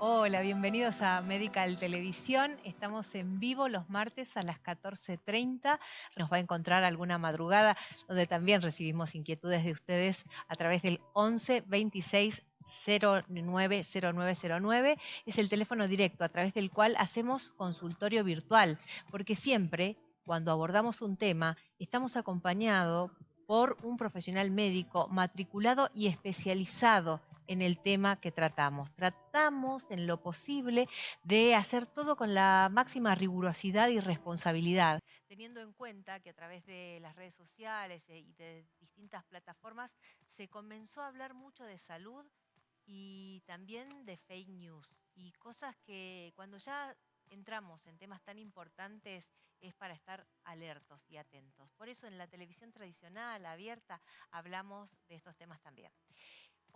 Hola, bienvenidos a Medical Televisión. Estamos en vivo los martes a las 14:30. Nos va a encontrar alguna madrugada donde también recibimos inquietudes de ustedes a través del 11 26 09 0909. Es el teléfono directo a través del cual hacemos consultorio virtual, porque siempre cuando abordamos un tema estamos acompañados por un profesional médico matriculado y especializado en el tema que tratamos. Tratamos en lo posible de hacer todo con la máxima rigurosidad y responsabilidad, teniendo en cuenta que a través de las redes sociales y de distintas plataformas se comenzó a hablar mucho de salud y también de fake news y cosas que cuando ya entramos en temas tan importantes es para estar alertos y atentos. Por eso en la televisión tradicional, abierta, hablamos de estos temas también.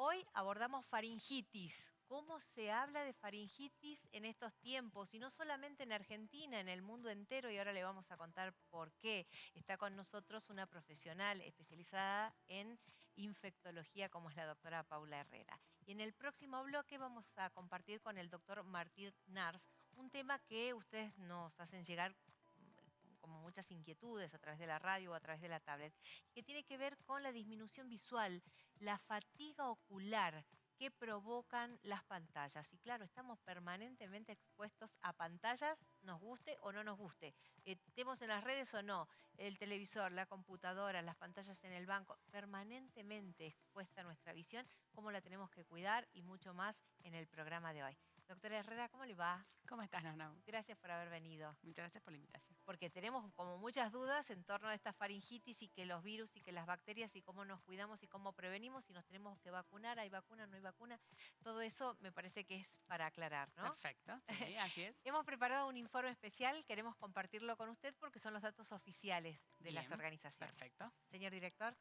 Hoy abordamos faringitis. ¿Cómo se habla de faringitis en estos tiempos? Y no solamente en Argentina, en el mundo entero. Y ahora le vamos a contar por qué. Está con nosotros una profesional especializada en infectología, como es la doctora Paula Herrera. Y en el próximo bloque vamos a compartir con el doctor Martín Nars un tema que ustedes nos hacen llegar como muchas inquietudes a través de la radio o a través de la tablet, que tiene que ver con la disminución visual, la fatiga ocular que provocan las pantallas. Y claro, estamos permanentemente expuestos a pantallas, nos guste o no nos guste. Estemos en las redes o no, el televisor, la computadora, las pantallas en el banco, permanentemente expuesta a nuestra visión, cómo la tenemos que cuidar y mucho más en el programa de hoy. Doctora Herrera, ¿cómo le va? ¿Cómo estás, Nona? Gracias por haber venido. Muchas gracias por la invitación. Porque tenemos como muchas dudas en torno a esta faringitis y que los virus y que las bacterias y cómo nos cuidamos y cómo prevenimos, si nos tenemos que vacunar, hay vacuna, no hay vacuna. Todo eso me parece que es para aclarar, ¿no? Perfecto, sí, así es. Hemos preparado un informe especial, queremos compartirlo con usted porque son los datos oficiales de las Bien, organizaciones. perfecto. Señor director.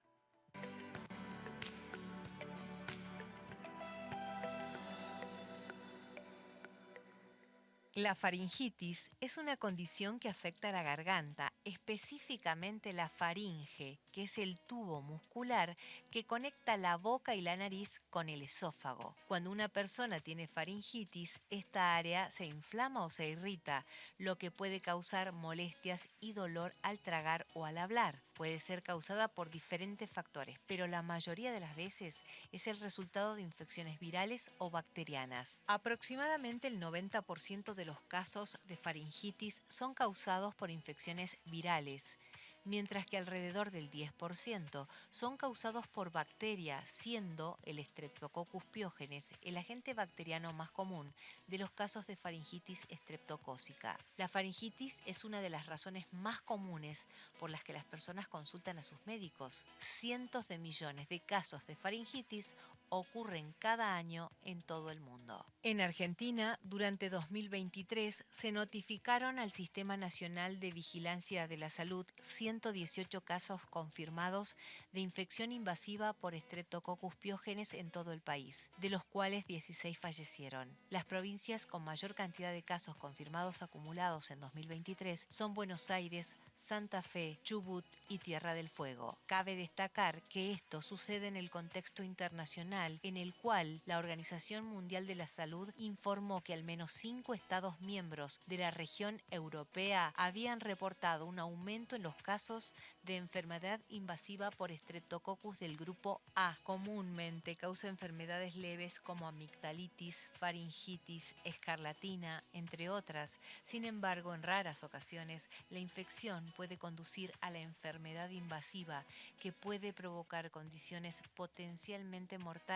La faringitis es una condición que afecta a la garganta, específicamente la faringe, que es el tubo muscular que conecta la boca y la nariz con el esófago. Cuando una persona tiene faringitis, esta área se inflama o se irrita, lo que puede causar molestias y dolor al tragar o al hablar. Puede ser causada por diferentes factores, pero la mayoría de las veces es el resultado de infecciones virales o bacterianas. Aproximadamente el 90% de los casos de faringitis son causados por infecciones virales, mientras que alrededor del 10% son causados por bacteria, siendo el Streptococcus pyogenes el agente bacteriano más común de los casos de faringitis estreptocócica. La faringitis es una de las razones más comunes por las que las personas consultan a sus médicos. Cientos de millones de casos de faringitis ocurren cada año en todo el mundo. En Argentina, durante 2023, se notificaron al Sistema Nacional de Vigilancia de la Salud 118 casos confirmados de infección invasiva por Streptococcus pyogenes en todo el país, de los cuales 16 fallecieron. Las provincias con mayor cantidad de casos confirmados acumulados en 2023 son Buenos Aires, Santa Fe, Chubut y Tierra del Fuego. Cabe destacar que esto sucede en el contexto internacional en el cual la Organización Mundial de la Salud informó que al menos 5 Estados miembros de la región europea habían reportado un aumento en los casos de enfermedad invasiva por Streptococcus del grupo A. Comúnmente causa enfermedades leves como amigdalitis, faringitis, escarlatina, entre otras. Sin embargo, en raras ocasiones, la infección puede conducir a la enfermedad invasiva que puede provocar condiciones potencialmente mortales,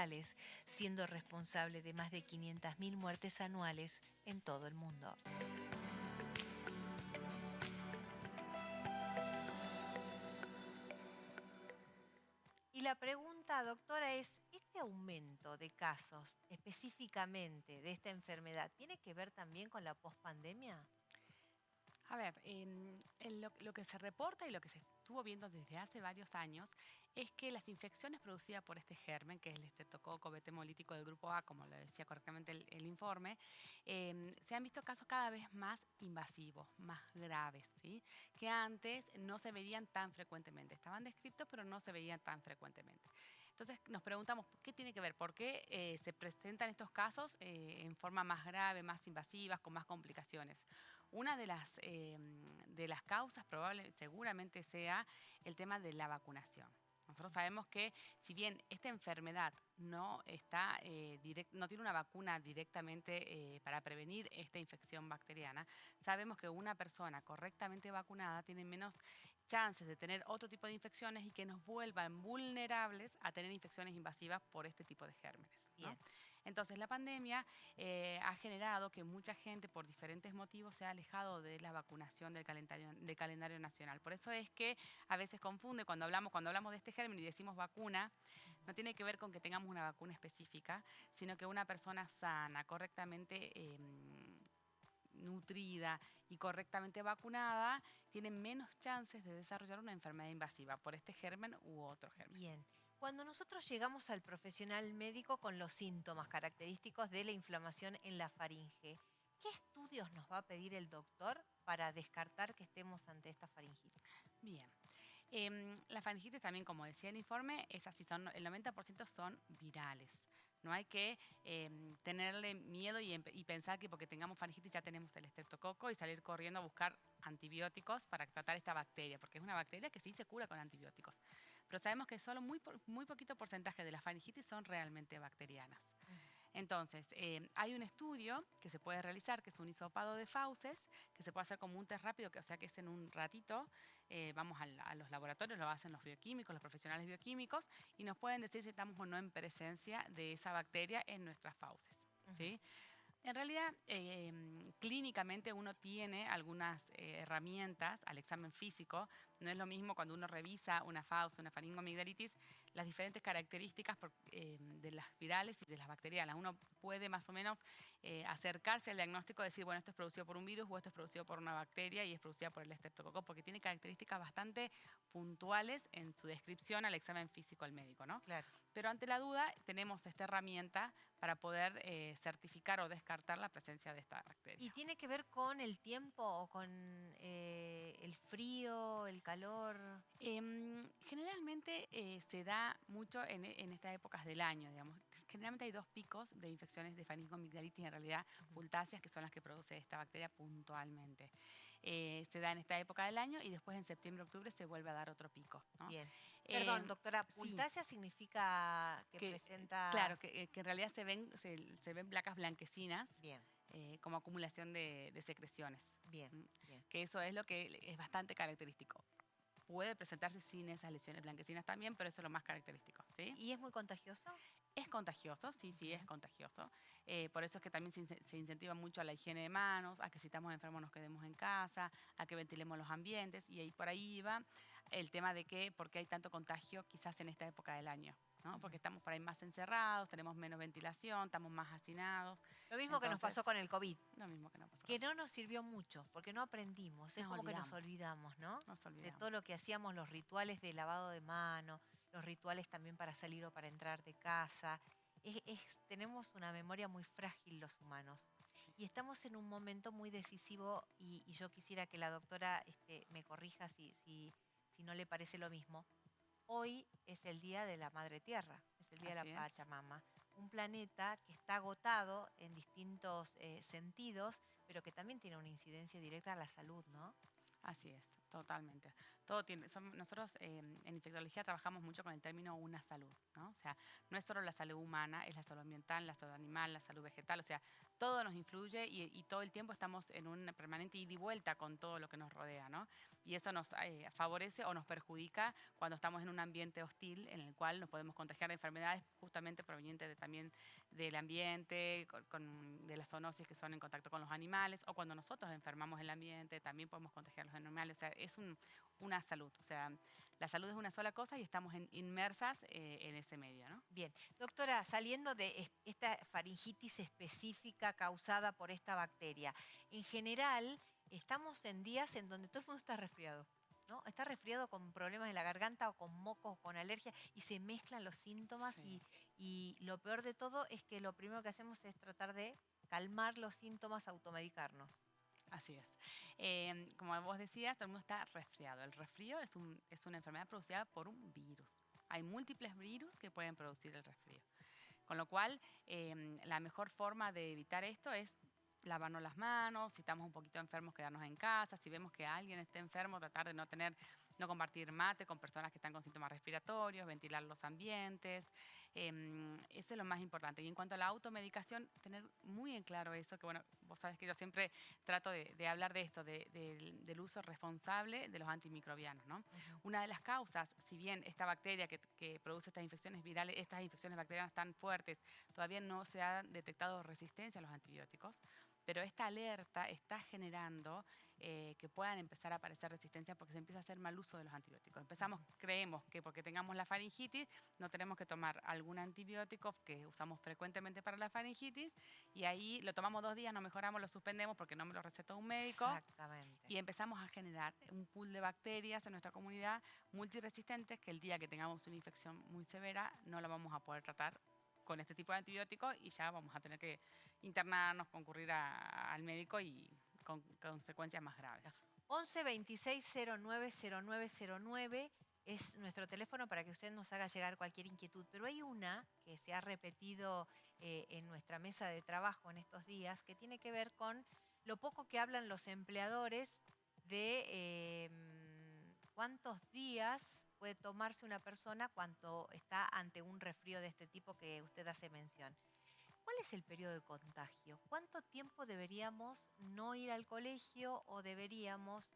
siendo responsable de más de 500.000 muertes anuales en todo el mundo. Y la pregunta, doctora, es, ¿este aumento de casos específicamente de esta enfermedad tiene que ver también con la pospandemia? A ver, lo que se reporta y lo que se estuvo viendo desde hace varios años es que las infecciones producidas por este germen, que es el estreptococo beta hemolítico del grupo A, como lo decía correctamente el informe, se han visto casos cada vez más invasivos, más graves, ¿sí? Que antes no se veían tan frecuentemente. Estaban descritos, pero no se veían tan frecuentemente. Entonces nos preguntamos, ¿qué tiene que ver? ¿Por qué se presentan estos casos en forma más grave, más invasivas, con más complicaciones? Una de las causas seguramente sea el tema de la vacunación. Nosotros sabemos que si bien esta enfermedad no no tiene una vacuna directamente para prevenir esta infección bacteriana, sabemos que una persona correctamente vacunada tiene menos chances de tener otro tipo de infecciones y que nos vuelvan vulnerables a tener infecciones invasivas por este tipo de gérmenes, ¿no? Bien. Entonces la pandemia ha generado que mucha gente por diferentes motivos se ha alejado de la vacunación del calendario nacional. Por eso es que a veces confunde cuando hablamos de este germen y decimos vacuna, no tiene que ver con que tengamos una vacuna específica, sino que una persona sana, correctamente nutrida y correctamente vacunada tiene menos chances de desarrollar una enfermedad invasiva por este germen u otro germen. Bien. Cuando nosotros llegamos al profesional médico con los síntomas característicos de la inflamación en la faringe, ¿qué estudios nos va a pedir el doctor para descartar que estemos ante esta faringitis? Bien. La faringitis también, como decía el informe, es así, el 90% son virales. No hay que tenerle miedo y pensar que porque tengamos faringitis ya tenemos el estreptococo y salir corriendo a buscar antibióticos para tratar esta bacteria, porque es una bacteria que sí se cura con antibióticos. Pero sabemos que solo muy poquito porcentaje de las faringitis son realmente bacterianas. Ujú. Entonces, hay un estudio que se puede realizar, que es un hisopado de fauces, que se puede hacer como un test rápido, o sea que es en un ratito, vamos a los laboratorios, lo hacen los bioquímicos, los profesionales bioquímicos, y nos pueden decir si estamos o no en presencia de esa bacteria en nuestras fauces, Ujú. ¿sí? En realidad, clínicamente uno tiene algunas herramientas al examen físico. No es lo mismo cuando uno revisa una fauce, una faringoamigdalitis, las diferentes características de las virales y de las bacterianas. Uno puede más o menos acercarse al diagnóstico, decir, bueno, esto es producido por un virus o esto es producido por una bacteria y es producida por el estreptococo, porque tiene características bastante puntuales en su descripción al examen físico al médico, ¿no? Claro. Pero ante la duda tenemos esta herramienta para poder certificar o descartar la presencia de esta ¿Y bacteria. tiene que ver con el tiempo o con el frío, el calor? Generalmente se da mucho en estas épocas del año, digamos. Generalmente hay dos picos de infecciones de faringoamigdalitis, en realidad Ujú. fultáceas, que son las que produce esta bacteria puntualmente. Se da en esta época del año y después en septiembre-octubre se vuelve a dar otro pico, ¿no? Bien. Perdón, doctora, Sí, pultácea significa que que, claro, presenta... que en realidad se ven placas blanquecinas Bien, como acumulación de secreciones. bien, ¿M? bien. Que eso es lo que es bastante característico. Puede presentarse sin esas lesiones blanquecinas también, pero eso es lo más característico, ¿sí? ¿Y es muy contagioso? Es contagioso, sí, sí, es Ujú. contagioso. Por eso es que también se incentiva mucho a la higiene de manos, a que si estamos enfermos nos quedemos en casa, a que ventilemos los ambientes. Y ahí por ahí va el tema de que, por qué hay tanto contagio quizás en esta época del año, ¿no? Ujú. Porque estamos por ahí más encerrados, tenemos menos ventilación, estamos más hacinados. Lo mismo que nos pasó Entonces, con el COVID, lo mismo que nos pasó con que el no COVID. nos sirvió mucho, porque no aprendimos. Es Nos como que nos olvidamos, olvidamos, ¿no? nos De todo olvidamos. lo que hacíamos, los rituales de lavado de mano, los rituales también para salir o para entrar de casa. Tenemos una memoria muy frágil los humanos. Sí. Y estamos en un momento muy decisivo y yo quisiera que la doctora me corrija si no le parece lo mismo. Hoy es el Día de la Madre Tierra, es el Día de la Así es, Pachamama, un planeta que está agotado en distintos sentidos, pero que también tiene una incidencia directa a la salud, ¿no? así es, totalmente. Todo tiene, nosotros en infectología trabajamos mucho con el término una salud, ¿no? O sea, no es solo la salud humana, es la salud ambiental, la salud animal, la salud vegetal, o sea, todo nos influye y todo el tiempo estamos en una permanente ida y vuelta con todo lo que nos rodea, ¿no? Y eso nos favorece o nos perjudica cuando estamos en un ambiente hostil en el cual nos podemos contagiar de enfermedades justamente provenientes también del ambiente, de las zoonosis que son en contacto con los animales, o cuando nosotros enfermamos el ambiente, también podemos contagiar a los animales. O sea, es una salud. O sea, la salud es una sola cosa y estamos inmersas en ese medio, ¿no? Bien, doctora, saliendo de esta faringitis específica causada por esta bacteria, en general estamos en días en donde todo el mundo está resfriado, ¿no? Está resfriado con problemas de la garganta o con mocos, con alergia y se mezclan los síntomas Sí. y lo peor de todo es que lo primero que hacemos es tratar de calmar los síntomas, automedicarnos. Así es. Como vos decías, todo el mundo está resfriado. El resfrío es una enfermedad producida por un virus. Hay múltiples virus que pueden producir el resfrío. Con lo cual, la mejor forma de evitar esto es lavarnos las manos, si estamos un poquito enfermos, quedarnos en casa, si vemos que alguien esté enfermo, tratar de no compartir mate con personas que están con síntomas respiratorios, ventilar los ambientes, eso es lo más importante. Y en cuanto a la automedicación, tener muy en claro eso, que bueno, vos sabés que yo siempre trato de hablar de esto, del uso responsable de los antimicrobianos, ¿no? Una de las causas, si bien esta bacteria que produce estas infecciones virales, estas infecciones bacterianas tan fuertes, todavía no se ha detectado resistencia a los antibióticos, pero esta alerta está generando que puedan empezar a aparecer resistencia porque se empieza a hacer mal uso de los antibióticos. Creemos que porque tengamos la faringitis no tenemos que tomar algún antibiótico que usamos frecuentemente para la faringitis y ahí lo tomamos 2 días, no mejoramos, lo suspendemos porque no me lo recetó un médico. Exactamente. Y empezamos a generar un pool de bacterias en nuestra comunidad multiresistentes que el día que tengamos una infección muy severa no la vamos a poder tratar con este tipo de antibióticos y ya vamos a tener que internarnos, concurrir al médico y con consecuencias más graves. 11 26 09 09 09 es nuestro teléfono para que usted nos haga llegar cualquier inquietud. Pero hay una que se ha repetido en nuestra mesa de trabajo en estos días que tiene que ver con lo poco que hablan los empleadores de cuántos días puede tomarse una persona cuando está ante un resfrío de este tipo que usted hace mención. ¿Cuál es el periodo de contagio? ¿Cuánto tiempo deberíamos no ir al colegio o deberíamos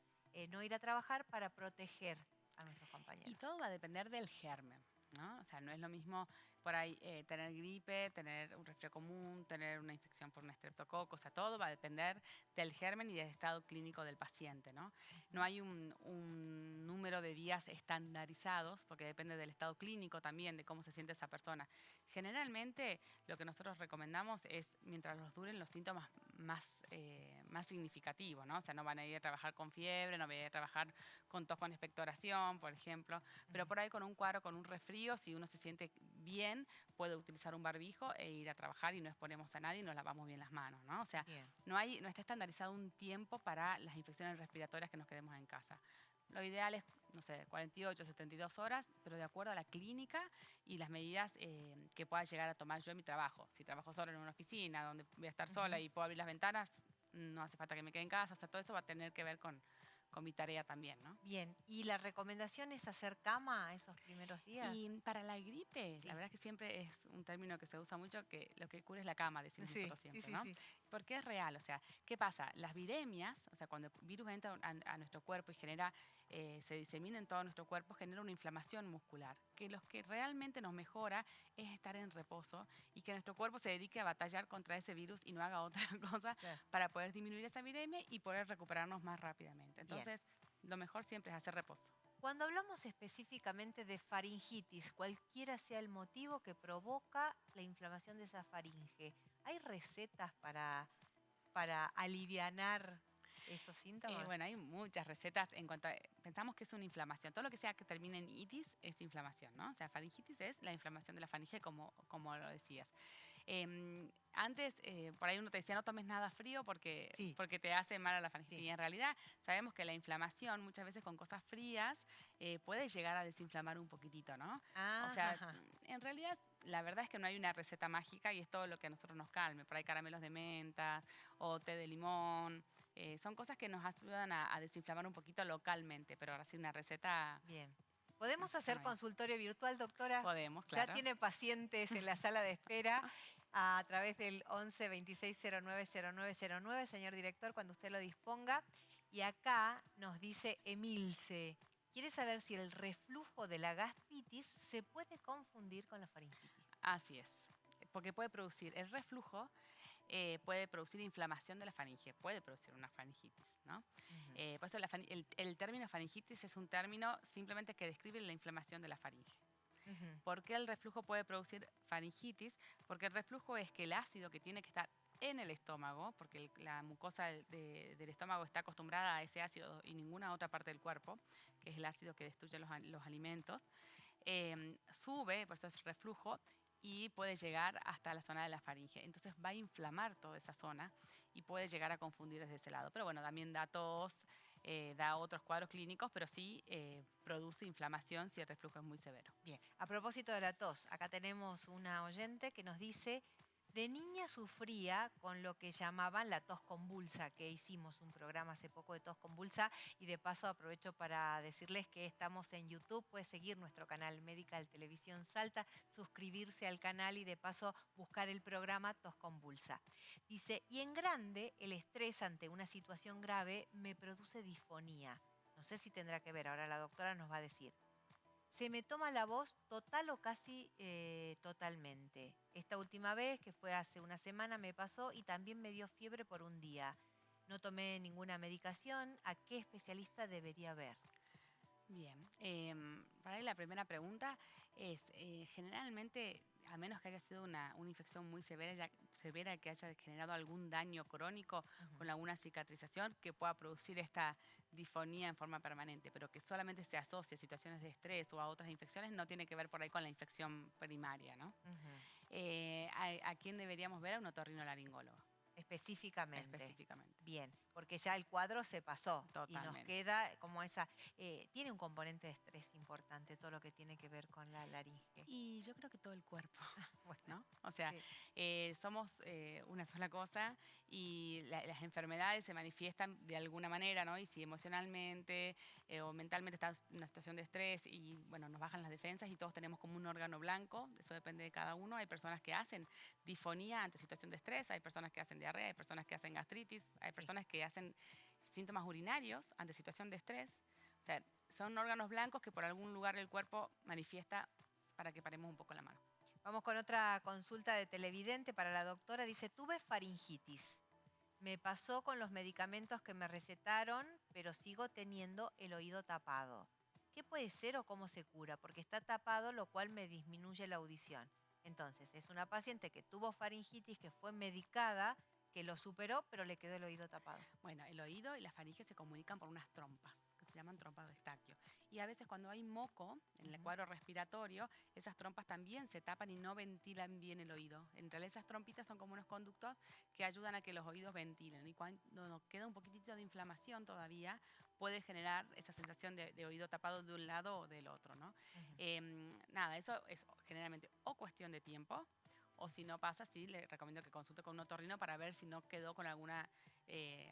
no ir a trabajar para proteger a nuestros Y compañeros? todo va a depender del germen, ¿no? O sea, no es lo mismo por ahí tener gripe, tener un resfrío común, tener una infección por un estreptococo, o sea, todo va a depender del germen y del estado clínico del paciente, ¿no? No hay un número de días estandarizados, porque depende del estado clínico también, de cómo se siente esa persona. Generalmente, lo que nosotros recomendamos es, mientras los duren los síntomas más significativos, ¿no? O sea, no van a ir a trabajar con fiebre, no van a ir a trabajar con tos con expectoración, por ejemplo, pero por ahí con un cuadro, con un resfrío, si uno se siente bien, puede utilizar un barbijo e ir a trabajar y no exponemos a nadie y nos lavamos bien las manos, ¿no? O sea, Bien. no está estandarizado un tiempo para las infecciones respiratorias que nos quedemos en casa. Lo ideal es, no sé, 48, 72 horas, pero de acuerdo a la clínica y las medidas que pueda llegar a tomar yo en mi trabajo. Si trabajo solo en una oficina donde voy a estar sola y puedo abrir las ventanas, no hace falta que me quede en casa. O sea, todo eso va a tener que ver con mi tarea también, ¿no? Bien. ¿Y la recomendación es hacer cama esos primeros días? Y para la gripe, la Sí. verdad es que siempre es un término que se usa mucho, que lo que cura es la cama, decimos Sí, nosotros sí, siempre, sí, ¿no? sí. Porque es real, o sea, ¿qué pasa? Las viremias, o sea, cuando el virus entra a nuestro cuerpo y se disemina en todo nuestro cuerpo, genera una inflamación muscular, que lo que realmente nos mejora es estar en reposo y que nuestro cuerpo se dedique a batallar contra ese virus y no haga otra cosa Claro. para poder disminuir esa viremia y poder recuperarnos más rápidamente. Bien. Entonces, lo mejor siempre es hacer reposo. Cuando hablamos específicamente de faringitis, cualquiera sea el motivo que provoca la inflamación de esa faringe, ¿hay recetas para alivianar esos síntomas? Bueno, hay muchas recetas en cuanto a, pensamos que es una inflamación. Todo lo que sea que termine en itis es inflamación, ¿no? O sea, faringitis es la inflamación de la faringe, como lo decías. Antes, por ahí uno te decía, no tomes nada frío Sí, porque te hace mal a la faringitis. sí. Y en realidad sabemos que la inflamación muchas veces con cosas frías puede llegar a desinflamar un poquitito, ¿no? O sea, Ajá. en realidad la verdad es que no hay una receta mágica y es todo lo que a nosotros nos calme. Por ahí caramelos de menta o té de limón. Son cosas que nos ayudan a desinflamar un poquito localmente, pero ahora sí una receta, Bien. no, ¿Podemos esa hacer no hay. consultorio virtual, doctora? Podemos, Ya claro. tiene pacientes en la sala de espera a través del 11 26 09 09 09, señor director, cuando usted lo disponga. Y acá nos dice Emilce, quiere saber si el reflujo de la gastritis se puede confundir con la faringitis. Así es. Porque puede producir el reflujo, puede producir inflamación de la faringe, puede producir una faringitis, ¿no? Ujú, Por eso el término faringitis es un término simplemente que describe la inflamación de la faringe. ujú, ¿Por qué el reflujo puede producir faringitis? Porque el reflujo es que el ácido que tiene que estar en el estómago, porque la mucosa del estómago está acostumbrada a ese ácido y ninguna otra parte del cuerpo, que es el ácido que destruye los alimentos, sube, por eso es reflujo, y puede llegar hasta la zona de la faringe. Entonces va a inflamar toda esa zona y puede llegar a confundir desde ese lado. Pero bueno, también da tos, da otros cuadros clínicos, pero sí produce inflamación si el reflujo es muy severo. Bien, a propósito de la tos, acá tenemos una oyente que nos dice, de niña sufría con lo que llamaban la tos convulsa, que hicimos un programa hace poco de tos convulsa y de paso aprovecho para decirles que estamos en YouTube, puedes seguir nuestro canal Medical Televisión Salta, suscribirse al canal y de paso buscar el programa tos convulsa. Dice, y en grande el estrés ante una situación grave me produce disfonía. No sé si tendrá que ver, ahora la doctora nos va a decir. Se me toma la voz total o casi totalmente. Esta última vez, que fue hace una semana, me pasó y también me dio fiebre por un día. No tomé ninguna medicación. ¿A qué especialista debería ver? Bien, para ahí la primera pregunta es, generalmente, a menos que haya sido una infección muy severa, severa que haya generado algún daño crónico Ujú. con alguna cicatrización que pueda producir esta disfonía en forma permanente, pero que solamente se asocie a situaciones de estrés o a otras infecciones, no tiene que ver por ahí con la infección primaria, ¿no? Ujú. ¿A quién deberíamos ver? A un otorrinolaringólogo, Específicamente. específicamente. Bien, porque ya el cuadro se pasó y nos Totalmente. queda como esa... tiene un componente de estrés importante todo lo que tiene que ver con la laringe. Y yo creo que todo el cuerpo, Bueno, ¿no? O sea, sí, somos una sola cosa y las enfermedades se manifiestan de alguna manera, ¿no? Y si emocionalmente o mentalmente estás en una situación de estrés y, bueno, nos bajan las defensas y todos tenemos como un órgano blanco, eso depende de cada uno. Hay personas que hacen disfonía ante situación de estrés, hay personas que hacen diarrea, hay personas que hacen gastritis, hay sí. personas que hacen síntomas urinarios ante situación de estrés. O sea, son órganos blancos que por algún lugar del cuerpo manifiesta para que paremos un poco la mano. Vamos con otra consulta de televidente para la doctora. Dice, tuve faringitis. Me pasó con los medicamentos que me recetaron, pero sigo teniendo el oído tapado. ¿Qué puede ser o cómo se cura? Porque está tapado, lo cual me disminuye la audición. Entonces, es una paciente que tuvo faringitis, que fue medicada, que lo superó, pero le quedó el oído tapado. Bueno, el oído y la faringe se comunican por unas trompas, que se llaman trompas de Eustaquio. Y a veces cuando hay moco en el Ujú. cuadro respiratorio, esas trompas también se tapan y no ventilan bien el oído. En realidad esas trompitas son como unos conductos que ayudan a que los oídos ventilen. Y cuando nos queda un poquitito de inflamación todavía, puede generar esa sensación de oído tapado de un lado o del otro, ¿no? Ujú. Nada, eso es generalmente o cuestión de tiempo, o si no pasa, sí, le recomiendo que consulte con un otorrino para ver si no quedó con alguna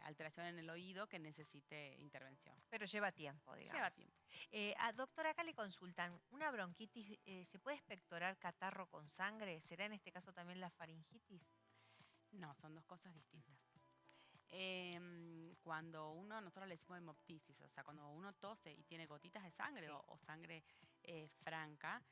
alteración en el oído que necesite intervención. Pero lleva tiempo, Lleva digamos. tiempo. Doctora, acá le consultan, ¿una bronquitis se puede expectorar catarro con sangre? ¿Será en este caso también la faringitis? No, son dos cosas distintas. Cuando nosotros le decimos hemoptisis, o sea, cuando uno tose y tiene gotitas de sangre Sí. o sangre franca,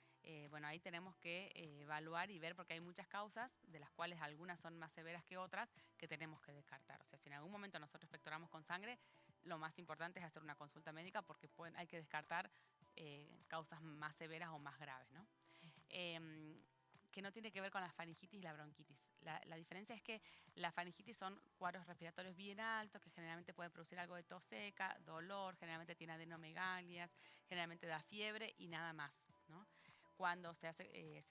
bueno, ahí tenemos que evaluar y ver porque hay muchas causas, de las cuales algunas son más severas que otras, que tenemos que descartar. O sea, si en algún momento nosotros expectoramos con sangre, lo más importante es hacer una consulta médica porque hay que descartar causas más severas o más graves, ¿no? Ujú. Em, que no tiene que ver con la faringitis y la bronquitis. La diferencia es que la faringitis son cuadros respiratorios bien altos que generalmente pueden producir algo de tos seca, dolor, generalmente tiene adenomegalias, generalmente da fiebre y nada más, ¿no? Cuando se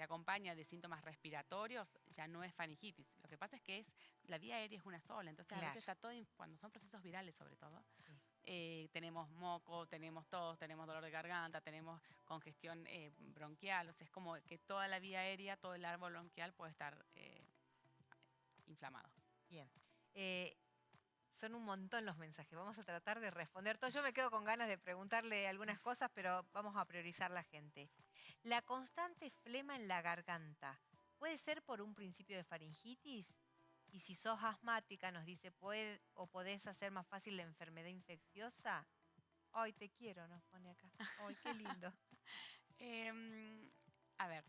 acompaña de síntomas respiratorios, ya no es faringitis. Lo que pasa es que la vía aérea es una sola, entonces a veces Claro, está todo, cuando son procesos virales sobre todo, sí. tenemos moco, tenemos tos, tenemos dolor de garganta, tenemos congestión bronquial, o sea, es como que toda la vía aérea, todo el árbol bronquial puede estar inflamado. Bien. Eh, Son un montón los mensajes. Vamos a tratar de responder todos. Yo me quedo con ganas de preguntarle algunas cosas, pero vamos a priorizar la gente. La constante flema en la garganta, ¿puede ser por un principio de faringitis? Y si sos asmática, nos dice, ¿puede o podés hacer más fácil la enfermedad infecciosa? Ay, te quiero, nos pone acá. Ay, qué lindo. Em, a ver,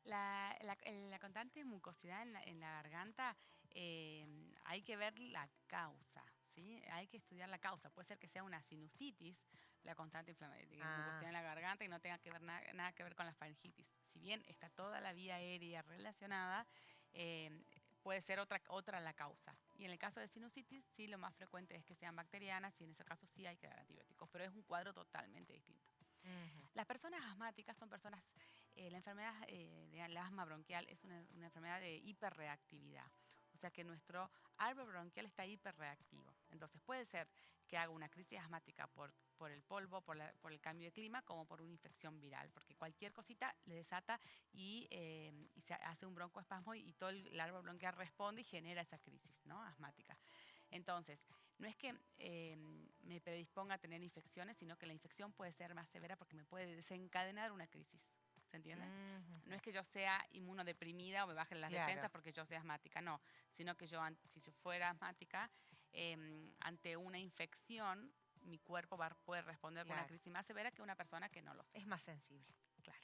la constante mucosidad en la garganta, hay que ver la causa, ¿sí? Hay que estudiar la causa. Puede ser que sea una sinusitis, la constante mucosidad Ah, en la garganta y no tenga que ver nada que ver con la faringitis. Si bien está toda la vía aérea relacionada, puede ser otra la causa. Y en el caso de sinusitis, sí, lo más frecuente es que sean bacterianas y en ese caso sí hay que dar antibióticos, pero es un cuadro totalmente distinto. ujú. Las personas asmáticas son personas, la enfermedad del asma bronquial es una enfermedad de hiperreactividad. O sea que nuestro árbol bronquial está hiperreactivo. Entonces puede ser que haga una crisis asmática por el polvo, por el cambio de clima, como por una infección viral, porque cualquier cosita le desata y se hace un broncoespasmo y todo el árbol bronquial responde y genera esa crisis, ¿no?, asmática. Entonces, no es que me predisponga a tener infecciones, sino que la infección puede ser más severa porque me puede desencadenar una crisis. ¿Se entiende? No es que yo sea inmunodeprimida o me bajen las defensas Claro, porque yo sea asmática, no, sino que si yo fuera asmática, ante una infección, mi cuerpo puede responder con una claro. crisis más severa que una persona que no lo sea. Es más sensible. Claro.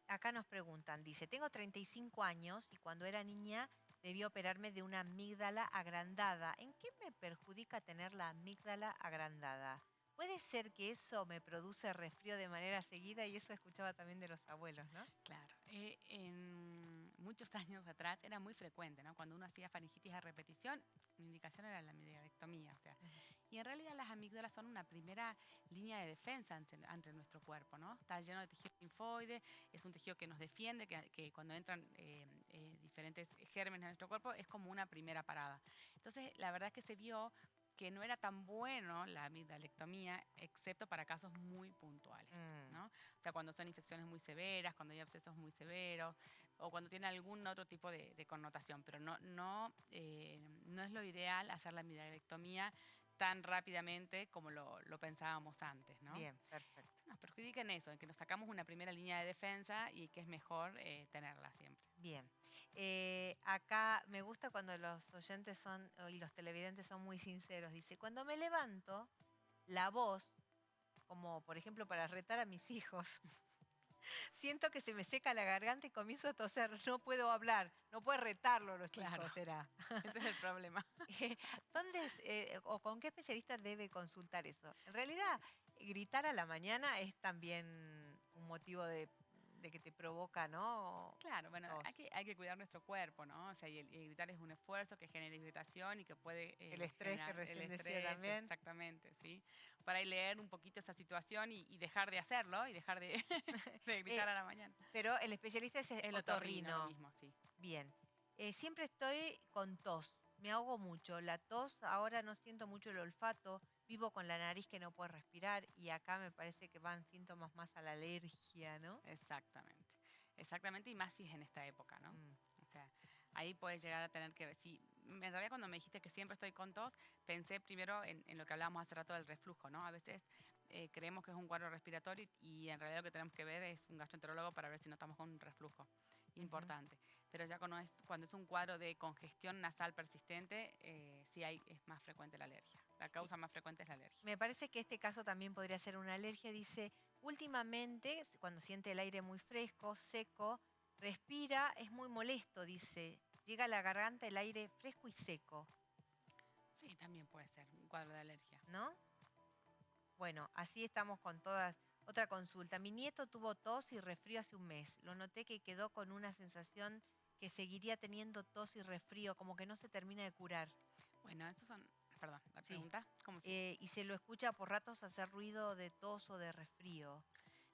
Acá nos preguntan, dice, tengo 35 años y cuando era niña debí operarme de una amígdala agrandada. ¿En qué me perjudica tener la amígdala agrandada? Puede ser que eso me produce resfrío de manera seguida y eso escuchaba también de los abuelos, ¿no? Claro, en muchos años atrás era muy frecuente, ¿no? Cuando uno hacía faringitis a repetición, mi indicación era la amigdalectomía, o sea, Ujú. y en realidad las amígdalas son una primera línea de defensa ante nuestro cuerpo, ¿no? Está lleno de tejido linfoide, es un tejido que nos defiende, que cuando entran diferentes gérmenes en nuestro cuerpo es como una primera parada. Entonces, la verdad es que se vio que no era tan bueno la amigdalectomía, excepto para casos muy puntuales, Mm, ¿no? O sea, cuando son infecciones muy severas, cuando hay abscesos muy severos o cuando tiene algún otro tipo de connotación, pero no es lo ideal hacer la amigdalectomía tan rápidamente como lo pensábamos antes, ¿no? bien, perfecto. Nos perjudica en eso, en que nos sacamos una primera línea de defensa y que es mejor tenerla siempre. Bien. Acá me gusta cuando los oyentes son y los televidentes son muy sinceros. Dice, cuando me levanto, la voz, como por ejemplo para retar a mis hijos, siento que se me seca la garganta y comienzo a toser. No puedo hablar. No puedo retarlo los Claro, chicos, será. ese es el problema. ¿Dónde o con qué especialista debe consultar eso? En realidad, gritar a la mañana es también un motivo de que te provoca, ¿no? Claro, bueno, Tos. hay que cuidar nuestro cuerpo, ¿no? O sea, y el gritar es un esfuerzo que genera irritación y que puede El estrés que generar el recién decía estrés, también. exactamente, ¿sí? Para ahí leer un poquito esa situación y dejar de hacerlo y dejar de, de Eh, gritar a la mañana. pero el especialista es El otorrino, lo otorrino. mismo, sí. Bien. Siempre estoy con tos. Me ahogo mucho. La tos, ahora no siento mucho el olfato. Vivo con la nariz que no puedo respirar. Y acá me parece que van síntomas más a la alergia, ¿no? Exactamente. Exactamente, y más si es en esta época, ¿no? Mm, O sea, ahí puedes llegar a tener que ver. Si, en realidad, cuando me dijiste que siempre estoy con tos, pensé primero en lo que hablábamos hace rato del reflujo, ¿no? A veces creemos que es un cuadro respiratorio y en realidad lo que tenemos que ver es un gastroenterólogo para ver si no estamos con un reflujo ujú. importante. Pero ya cuando es un cuadro de congestión nasal persistente, sí es más frecuente la alergia. La Y causa más frecuente es la alergia. me parece que este caso también podría ser una alergia. Dice, últimamente, cuando siente el aire muy fresco, seco, respira, es muy molesto, dice. Llega a la garganta el aire fresco y seco, Sí, también puede ser un cuadro de alergia. ¿no? Bueno, así estamos con todas. Otra consulta. Mi nieto tuvo tos y resfrío hace un mes. Lo noté que quedó con una sensación que seguiría teniendo tos y resfrío, como que no se termina de curar. Bueno, esos son, perdón, la Sí. pregunta, ¿cómo sigue? Y se lo escucha por ratos hacer ruido de tos o de resfrío.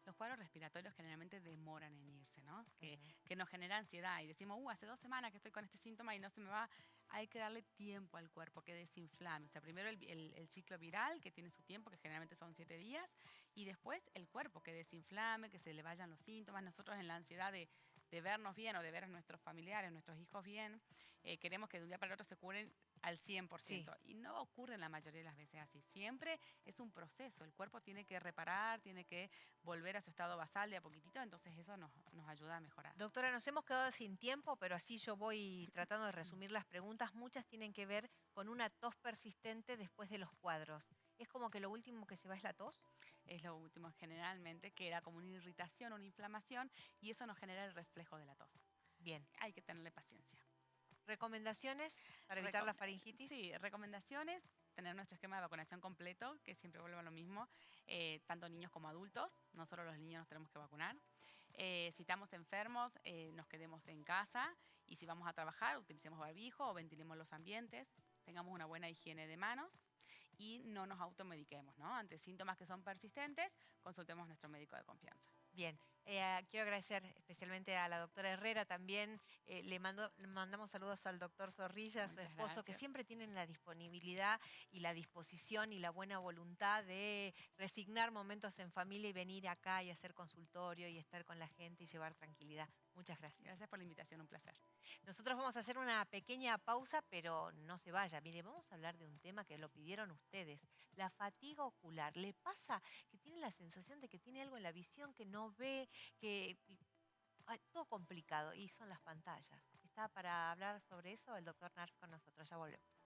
Los cuadros respiratorios generalmente demoran en irse, ¿no? Ujú. Que nos genera ansiedad y decimos, hace 2 semanas que estoy con este síntoma y no se me va. Hay que darle tiempo al cuerpo que desinflame. O sea, primero el ciclo viral, que tiene su tiempo, que generalmente son 7 días, y después el cuerpo que desinflame, que se le vayan los síntomas. Nosotros en la ansiedad de vernos bien o de ver a nuestros familiares, nuestros hijos bien, queremos que de un día para el otro se curen al cien por Sí. ciento y no ocurre la mayoría de las veces así. Siempre es un proceso. El cuerpo tiene que reparar, tiene que volver a su estado basal de a poquitito, entonces eso nos ayuda a mejorar. Doctora, nos hemos quedado sin tiempo, pero así yo voy tratando de resumir las preguntas. Muchas tienen que ver con una tos persistente después de los cuadros. ¿Es como que lo último que se va es la tos? Es lo último generalmente, que era como una irritación, una inflamación, y eso nos genera el reflejo de la tos. Bien. Hay que tenerle paciencia. ¿Recomendaciones para evitar la Recom- faringitis? sí, recomendaciones, tener nuestro esquema de vacunación completo, que siempre vuelve a lo mismo, tanto niños como adultos, no solo los niños nos tenemos que vacunar. Si estamos enfermos, nos quedemos en casa y si vamos a trabajar, utilicemos barbijo o ventilemos los ambientes, tengamos una buena higiene de manos y no nos automediquemos, ¿no? Ante síntomas que son persistentes, consultemos a nuestro médico de confianza. Bien. Quiero agradecer especialmente a la doctora Herrera también. Le mandamos saludos al doctor Zorrilla, su Muchas esposo, que gracias. siempre tienen la disponibilidad y la disposición y la buena voluntad de resignar momentos en familia y venir acá y hacer consultorio y estar con la gente y llevar tranquilidad. Muchas gracias. Gracias por la invitación, un placer. Nosotros vamos a hacer una pequeña pausa, pero no se vaya. Mire, vamos a hablar de un tema que lo pidieron ustedes, la fatiga ocular. ¿Le pasa que tiene la sensación de que tiene algo en la visión que no ve, todo complicado y son las pantallas? Está para hablar sobre eso el doctor Nars con nosotros. Ya volvemos.